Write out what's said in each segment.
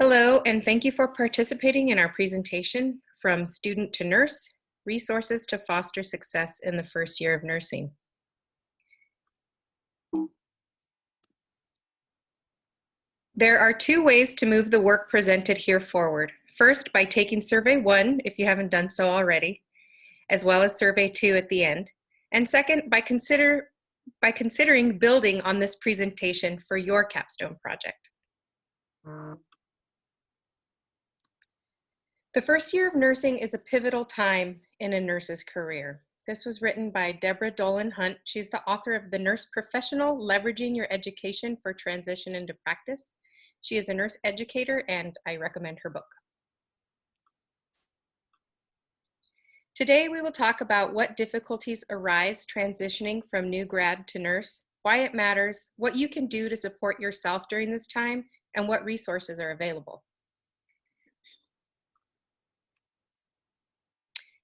Hello, and thank you for participating in our presentation, From Student to Nurse, Resources to Foster Success in the First Year of Nursing. There are two ways to move the work presented here forward. First, by taking Survey 1, if you haven't done so already, as well as Survey 2 at the end. And second, by considering building on this presentation for your capstone project. The first year of nursing is a pivotal time in a nurse's career. This was written by Deborah Dolan Hunt. She's the author of The Nurse Professional, Leveraging Your Education for Transition into Practice. She is a nurse educator, and I recommend her book. Today, we will talk about what difficulties arise transitioning from new grad to nurse, why it matters, what you can do to support yourself during this time, and what resources are available.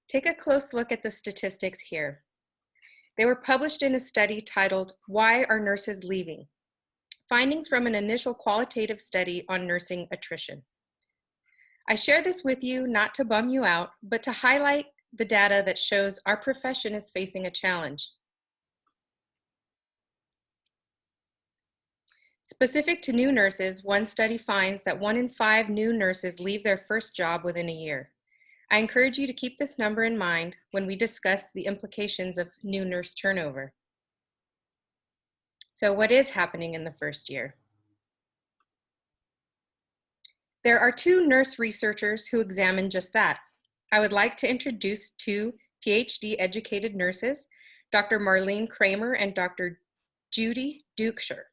Take a close look at the statistics here. They were published in a study titled, Why Are Nurses Leaving? Findings from an initial qualitative study on nursing attrition. I share this with you not to bum you out, but to highlight the data that shows our profession is facing a challenge. Specific to new nurses, one study finds that 1 in 5 new nurses leave their first job within a year. I encourage you to keep this number in mind when we discuss the implications of new nurse turnover. So what is happening in the first year? There are 2 nurse researchers who examine just that. I would like to introduce 2 PhD educated nurses, Dr. Marlene Kramer and Dr. Judy Dukeshire.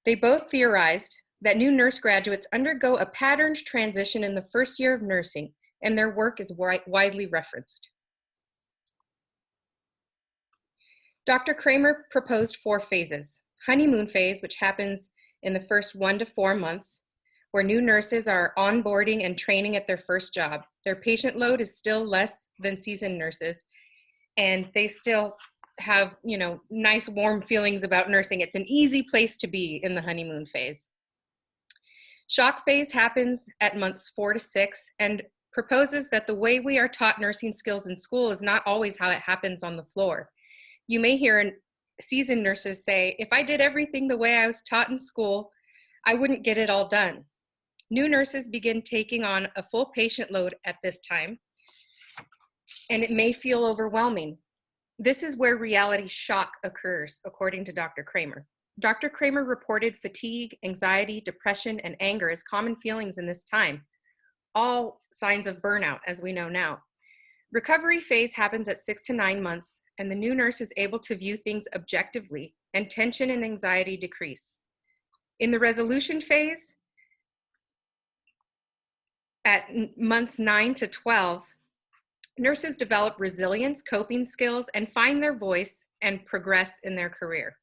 They both theorized that new nurse graduates undergo a patterned transition in the first year of nursing, and their work is widely referenced. Dr. Kramer proposed 4 phases. Honeymoon phase, which happens in the first 1 to 4 months, where new nurses are onboarding and training at their first job. Their patient load is still less than seasoned nurses, and they still have, nice warm feelings about nursing. It's an easy place to be in the honeymoon phase. Shock phase happens at months 4 to 6 and proposes that the way we are taught nursing skills in school is not always how it happens on the floor. You may hear seasoned nurses say, if I did everything the way I was taught in school, I wouldn't get it all done. New nurses begin taking on a full patient load at this time, and it may feel overwhelming. This is where reality shock occurs, according to Dr. Kramer. Dr. Kramer reported fatigue, anxiety, depression, and anger as common feelings in this time, all signs of burnout, as we know now. Recovery phase happens at 6 to 9 months, and the new nurse is able to view things objectively, and tension and anxiety decrease. In the resolution phase, at months 9 to 12, nurses develop resilience, coping skills, and find their voice and progress in their career.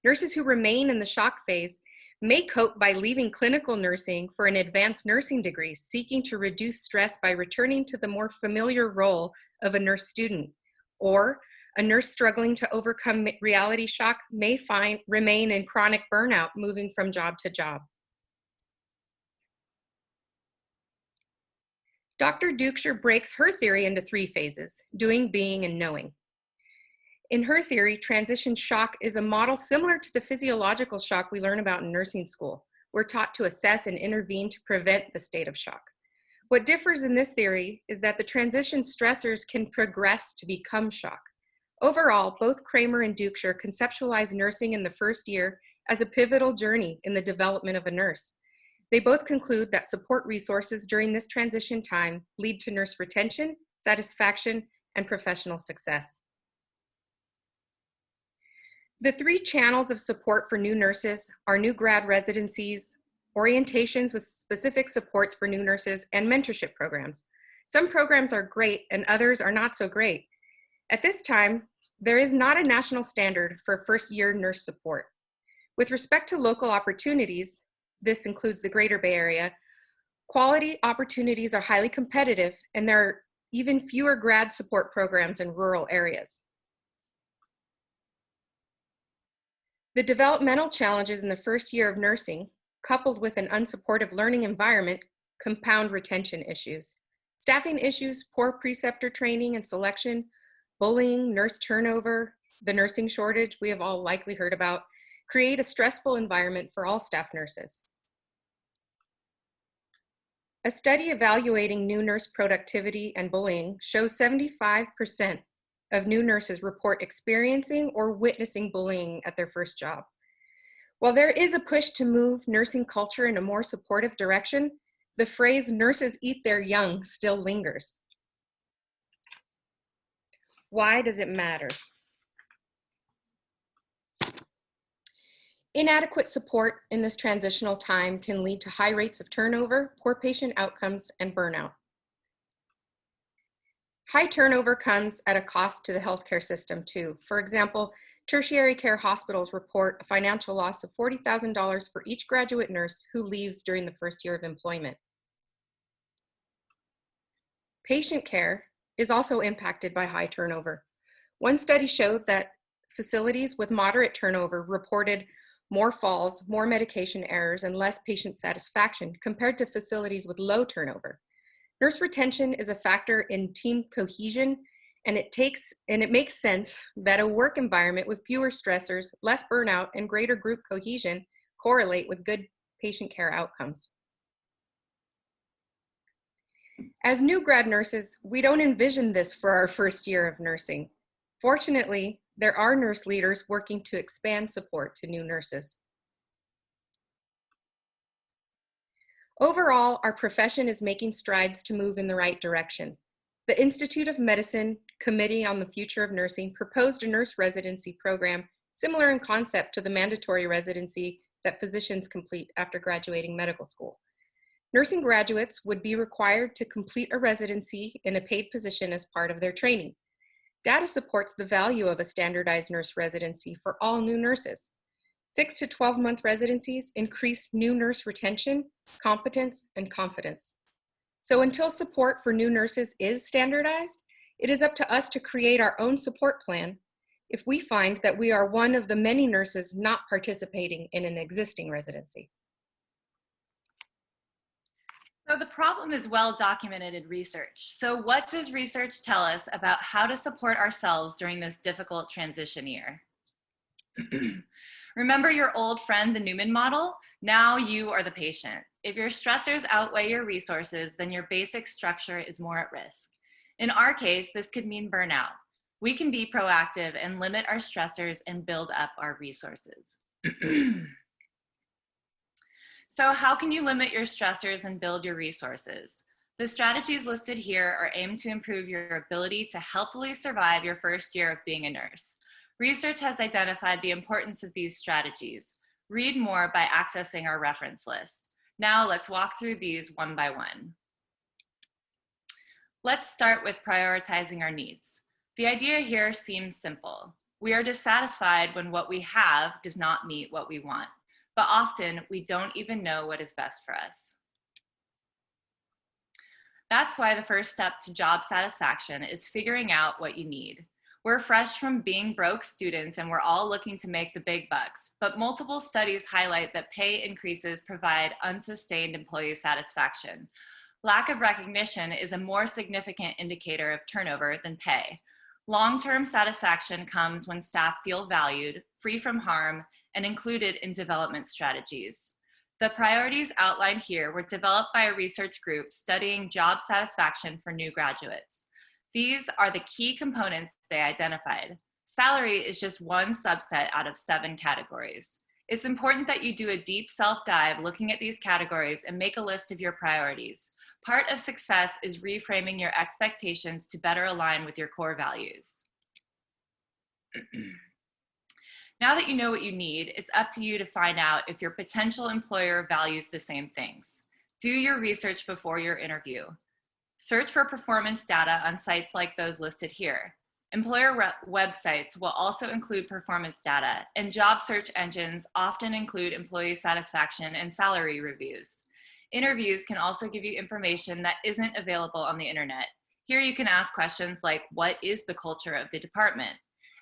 Nurses who remain in the shock phase may cope by leaving clinical nursing for an advanced nursing degree, seeking to reduce stress by returning to the more familiar role of a nurse student. Or a nurse struggling to overcome reality shock may remain in chronic burnout, moving from job to job. Dr. Dukeshire breaks her theory into 3 phases: doing, being, and knowing. In her theory, transition shock is a model similar to the physiological shock we learn about in nursing school. We're taught to assess and intervene to prevent the state of shock. What differs in this theory is that the transition stressors can progress to become shock. Overall, both Kramer and Dukeshire conceptualize nursing in the first year as a pivotal journey in the development of a nurse. They both conclude that support resources during this transition time lead to nurse retention, satisfaction, and professional success. The 3 channels of support for new nurses are new grad residencies, orientations with specific supports for new nurses, and mentorship programs. Some programs are great and others are not so great. At this time, there is not a national standard for first-year nurse support. With respect to local opportunities, this includes the Greater Bay Area, quality opportunities are highly competitive, and there are even fewer grad support programs in rural areas. The developmental challenges in the first year of nursing coupled with an unsupportive learning environment, compound retention issues. Staffing issues, poor preceptor training and selection, bullying, nurse turnover, the nursing shortage we have all likely heard about, create a stressful environment for all staff nurses. A study evaluating new nurse productivity and bullying shows 75% of new nurses report experiencing or witnessing bullying at their first job. While there is a push to move nursing culture in a more supportive direction, the phrase "nurses eat their young" still lingers. Why does it matter? Inadequate support in this transitional time can lead to high rates of turnover, poor patient outcomes, and burnout. High turnover comes at a cost to the healthcare system too. For example, tertiary care hospitals report a financial loss of $40,000 for each graduate nurse who leaves during the first year of employment. Patient care is also impacted by high turnover. One study showed that facilities with moderate turnover reported more falls, more medication errors, and less patient satisfaction compared to facilities with low turnover. Nurse retention is a factor in team cohesion, and it makes sense that a work environment with fewer stressors, less burnout, and greater group cohesion correlate with good patient care outcomes. As new grad nurses, we don't envision this for our first year of nursing. Fortunately, there are nurse leaders working to expand support to new nurses. Overall, our profession is making strides to move in the right direction. The Institute of Medicine Committee on the Future of Nursing proposed a nurse residency program similar in concept to the mandatory residency that physicians complete after graduating medical school. Nursing graduates would be required to complete a residency in a paid position as part of their training. Data supports the value of a standardized nurse residency for all new nurses. 6 to 12-month residencies increase new nurse retention, competence, and confidence. So until support for new nurses is standardized, it is up to us to create our own support plan if we find that we are one of the many nurses not participating in an existing residency. So the problem is well documented in research. So what does research tell us about how to support ourselves during this difficult transition year? Remember your old friend, the Newman model? Now you are the patient. If your stressors outweigh your resources, then your basic structure is more at risk. In our case, this could mean burnout. We can be proactive and limit our stressors and build up our resources. So how can you limit your stressors and build your resources? The strategies listed here are aimed to improve your ability to healthfully survive your first year of being a nurse. Research has identified the importance of these strategies. Read more by accessing our reference list. Now let's walk through these one by one. Let's start with prioritizing our needs. The idea here seems simple. We are dissatisfied when what we have does not meet what we want, but often we don't even know what is best for us. That's why the first step to job satisfaction is figuring out what you need. We're fresh from being broke students and we're all looking to make the big bucks, but multiple studies highlight that pay increases provide unsustained employee satisfaction. Lack of recognition is a more significant indicator of turnover than pay. Long-term satisfaction comes when staff feel valued, free from harm, and included in development strategies. The priorities outlined here were developed by a research group studying job satisfaction for new graduates. These are the key components they identified. Salary is just one subset out of 7 categories. It's important that you do a deep self-dive looking at these categories and make a list of your priorities. Part of success is reframing your expectations to better align with your core values. Now that you know what you need, it's up to you to find out if your potential employer values the same things. Do your research before your interview. Search for performance data on sites like those listed here. Employer websites will also include performance data, and job search engines often include employee satisfaction and salary reviews. Interviews can also give you information that isn't available on the internet. Here you can ask questions like, what is the culture of the department?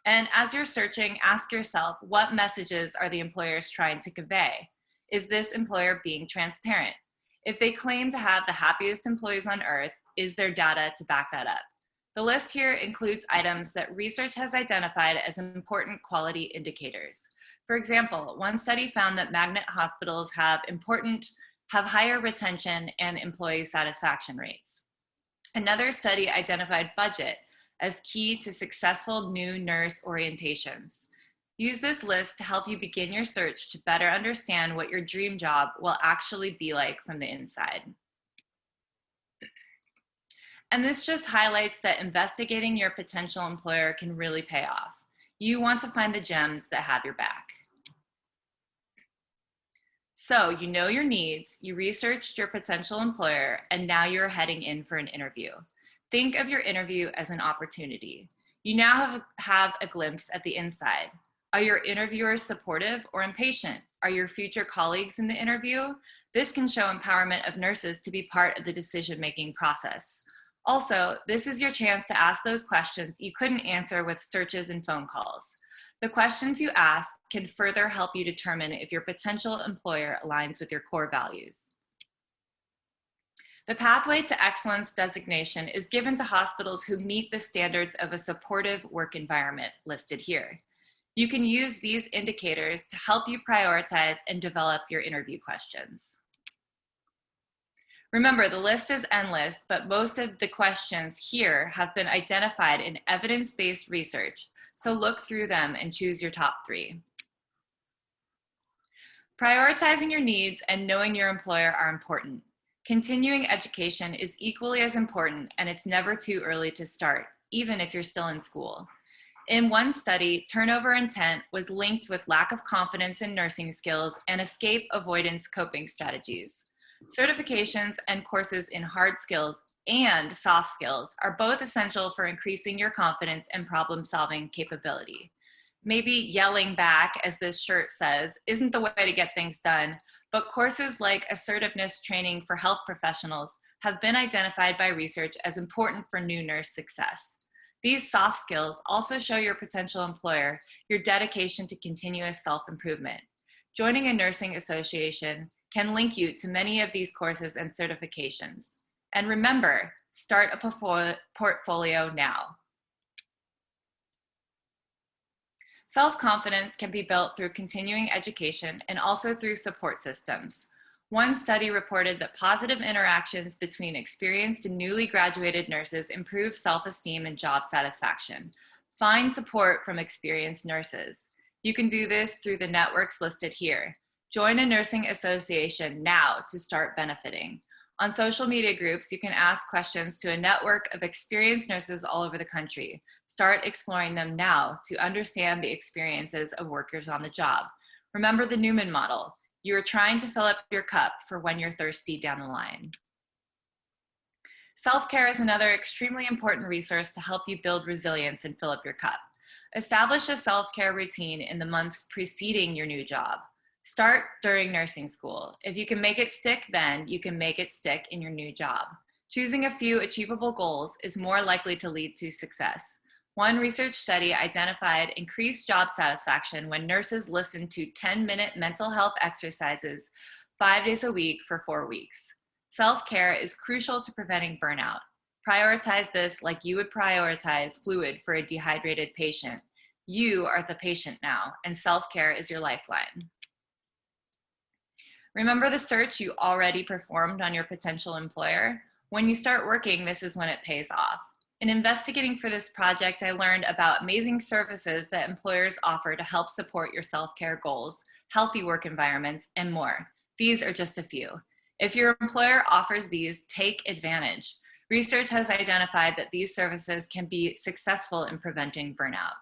And as you're searching, ask yourself, what messages are the employers trying to convey? Is this employer being transparent? If they claim to have the happiest employees on earth, is there data to back that up? The list here includes items that research has identified as important quality indicators. For example, one study found that magnet hospitals have higher retention and employee satisfaction rates. Another study identified budget as key to successful new nurse orientations. Use this list to help you begin your search to better understand what your dream job will actually be like from the inside. And this just highlights that investigating your potential employer can really pay off. You want to find the gems that have your back. So you know your needs, you researched your potential employer, and now you're heading in for an interview. Think of your interview as an opportunity. You now have a glimpse at the inside. Are your interviewers supportive or impatient? Are your future colleagues in the interview? This can show empowerment of nurses to be part of the decision-making process. Also, this is your chance to ask those questions you couldn't answer with searches and phone calls. The questions you ask can further help you determine if your potential employer aligns with your core values. The pathway to excellence designation is given to hospitals who meet the standards of a supportive work environment listed here. You can use these indicators to help you prioritize and develop your interview questions. Remember, the list is endless, but most of the questions here have been identified in evidence-based research, so look through them and choose your top 3. Prioritizing your needs and knowing your employer are important. Continuing education is equally as important, and it's never too early to start, even if you're still in school. In one study, turnover intent was linked with lack of confidence in nursing skills and escape avoidance coping strategies. Certifications and courses in hard skills and soft skills are both essential for increasing your confidence and problem-solving capability. Maybe yelling back, as this shirt says, isn't the way to get things done, but courses like assertiveness training for health professionals have been identified by research as important for new nurse success. These soft skills also show your potential employer your dedication to continuous self-improvement. Joining a nursing association can link you to many of these courses and certifications. And remember, start a portfolio now. Self-confidence can be built through continuing education and also through support systems. One study reported that positive interactions between experienced and newly graduated nurses improve self-esteem and job satisfaction. Find support from experienced nurses. You can do this through the networks listed here. Join a nursing association now to start benefiting. On social media groups, you can ask questions to a network of experienced nurses all over the country. Start exploring them now to understand the experiences of workers on the job. Remember the Newman model. You are trying to fill up your cup for when you're thirsty down the line. Self-care is another extremely important resource to help you build resilience and fill up your cup. Establish a self-care routine in the months preceding your new job. Start during nursing school. If you can make it stick then, you can make it stick in your new job. Choosing a few achievable goals is more likely to lead to success. One research study identified increased job satisfaction when nurses listened to 10-minute mental health exercises 5 days a week for 4 weeks. Self-care is crucial to preventing burnout. Prioritize this like you would prioritize fluid for a dehydrated patient. You are the patient now, and self-care is your lifeline. Remember the search you already performed on your potential employer? When you start working, this is when it pays off. In investigating for this project, I learned about amazing services that employers offer to help support your self-care goals, healthy work environments, and more. These are just a few. If your employer offers these, take advantage. Research has identified that these services can be successful in preventing burnout.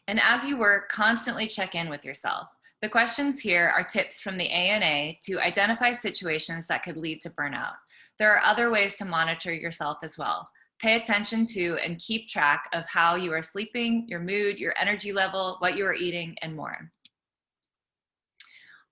And as you work, constantly check in with yourself. The questions here are tips from the ANA to identify situations that could lead to burnout. There are other ways to monitor yourself as well. Pay attention to and keep track of how you are sleeping, your mood, your energy level, what you are eating, and more.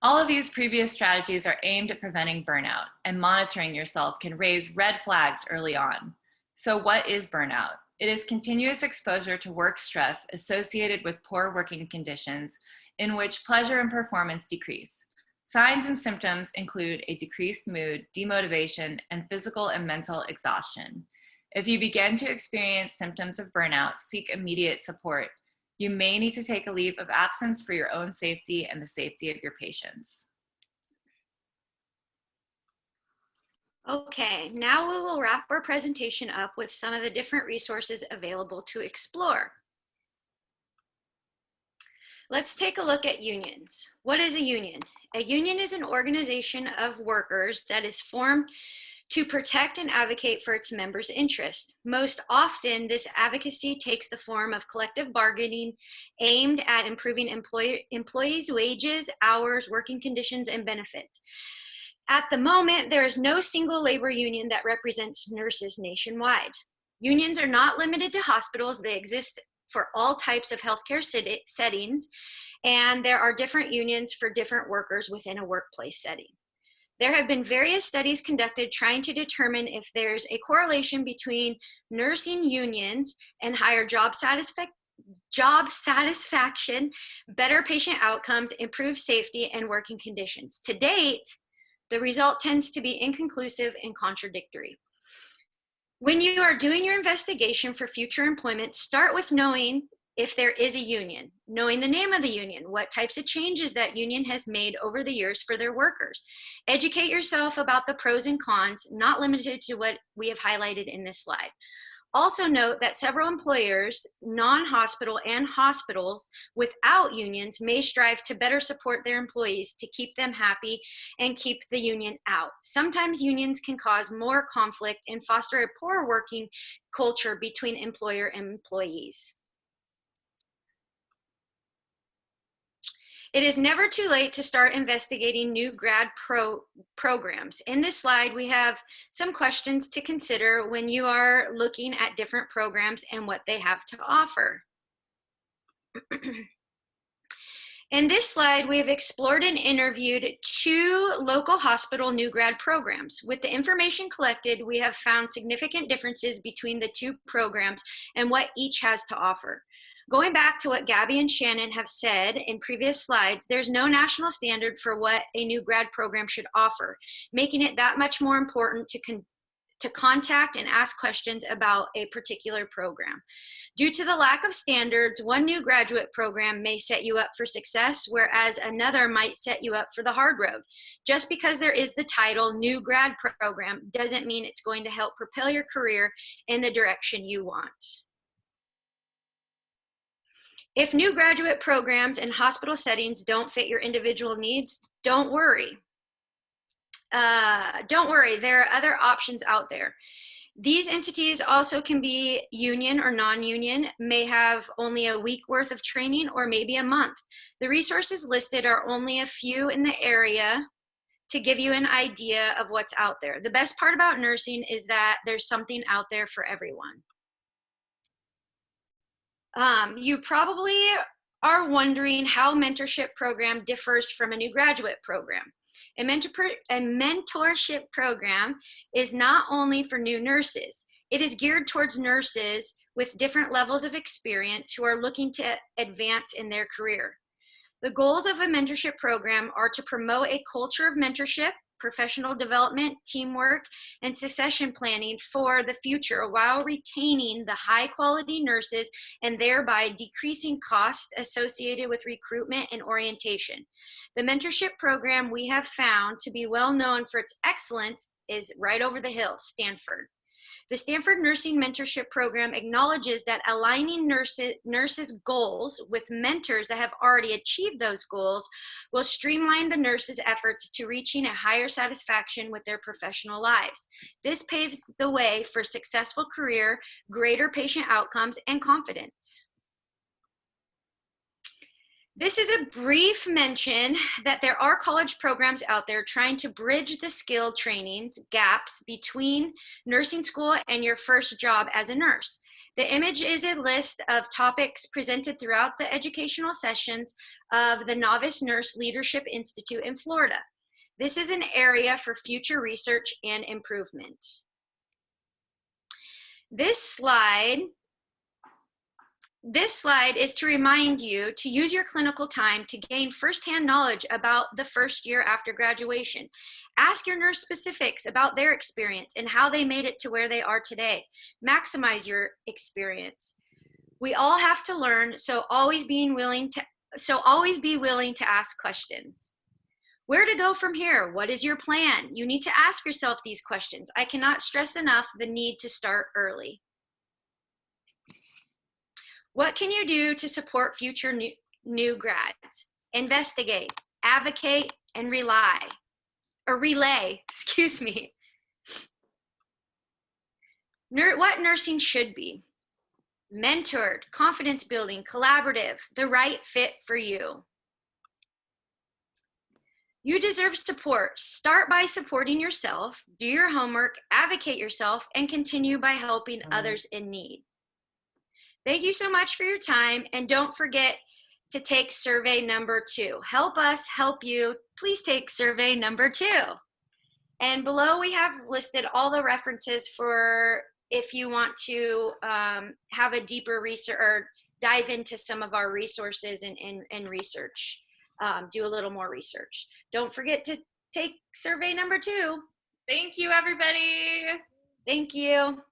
All of these previous strategies are aimed at preventing burnout, and monitoring yourself can raise red flags early on. So what is burnout? It is continuous exposure to work stress associated with poor working conditions in which pleasure and performance decrease. Signs and symptoms include a decreased mood, demotivation, and physical and mental exhaustion. If you begin to experience symptoms of burnout, seek immediate support. You may need to take a leave of absence for your own safety and the safety of your patients. Okay, now we will wrap our presentation up with some of the different resources available to explore. Let's take a look at unions. What is a union? A union is an organization of workers that is formed to protect and advocate for its members' interest. Most often, this advocacy takes the form of collective bargaining aimed at improving employees' wages, hours, working conditions, and benefits. At the moment, there is no single labor union that represents nurses nationwide. Unions are not limited to hospitals. They exist for all types of healthcare settings, and there are different unions for different workers within a workplace setting. There have been various studies conducted trying to determine if there's a correlation between nursing unions and higher job satisfaction, better patient outcomes, improved safety, and working conditions. To date, the result tends to be inconclusive and contradictory. When you are doing your investigation for future employment, start with knowing if there is a union, knowing the name of the union, what types of changes that union has made over the years for their workers. Educate yourself about the pros and cons, not limited to what we have highlighted in this slide. Also note that several employers, non-hospital and hospitals without unions may strive to better support their employees to keep them happy and keep the union out. Sometimes unions can cause more conflict and foster a poor working culture between employer and employees. It is never too late to start investigating new grad programs. In this slide, we have some questions to consider when you are looking at different programs and what they have to offer. In this slide, we have explored and interviewed 2 local hospital new grad programs. With the information collected, we have found significant differences between the 2 programs and what each has to offer. Going back to what Gabby and Shannon have said in previous slides, there's no national standard for what a new grad program should offer, making it that much more important to contact and ask questions about a particular program. Due to the lack of standards, one new graduate program may set you up for success, whereas another might set you up for the hard road. Just because there is the title new grad program doesn't mean it's going to help propel your career in the direction you want. If new graduate programs and hospital settings don't fit your individual needs, don't worry. There are other options out there. These entities also can be union or non-union, may have only a week worth of training or maybe a month. The resources listed are only a few in the area to give you an idea of what's out there. The best part about nursing is that there's something out there for everyone. You probably are wondering how a mentorship program differs from a new graduate program. A mentorship program is not only for new nurses. It is geared towards nurses with different levels of experience who are looking to advance in their career. The goals of a mentorship program are to promote a culture of mentorship, professional development, teamwork, and succession planning for the future while retaining the high quality nurses and thereby decreasing costs associated with recruitment and orientation. The mentorship program we have found to be well known for its excellence is right over the hill, Stanford. The Stanford Nursing Mentorship Program acknowledges that aligning nurses' goals with mentors that have already achieved those goals will streamline the nurses' efforts to reaching a higher satisfaction with their professional lives. This paves the way for successful career, greater patient outcomes, and confidence. This is a brief mention that there are college programs out there trying to bridge the skill trainings gaps between nursing school and your first job as a nurse. The image is a list of topics presented throughout the educational sessions of the Novice Nurse Leadership Institute in Florida. This is an area for future research and improvement. This slide This slide is to remind you to use your clinical time to gain firsthand knowledge about the first year after graduation. Ask your nurse specifics about their experience and how they made it to where they are today. Maximize your experience. We all have to learn, so always be willing to ask questions. Where to go from here? What is your plan? You need to ask yourself these questions. I cannot stress enough the need to start early. What can you do to support future new grads? Investigate, advocate, and relay, excuse me. What nursing should be: mentored, confidence building, collaborative, the right fit for you. You deserve support. Start by supporting yourself, do your homework, advocate yourself, and continue by helping others in need. Thank you so much for your time, and don't forget to take survey number 2. Help us help you. Please take survey number 2. And below we have listed all the references for if you want to have a deeper research or dive into some of our resources and research, do a little more research. Don't forget to take survey number 2. Thank you, everybody. Thank you.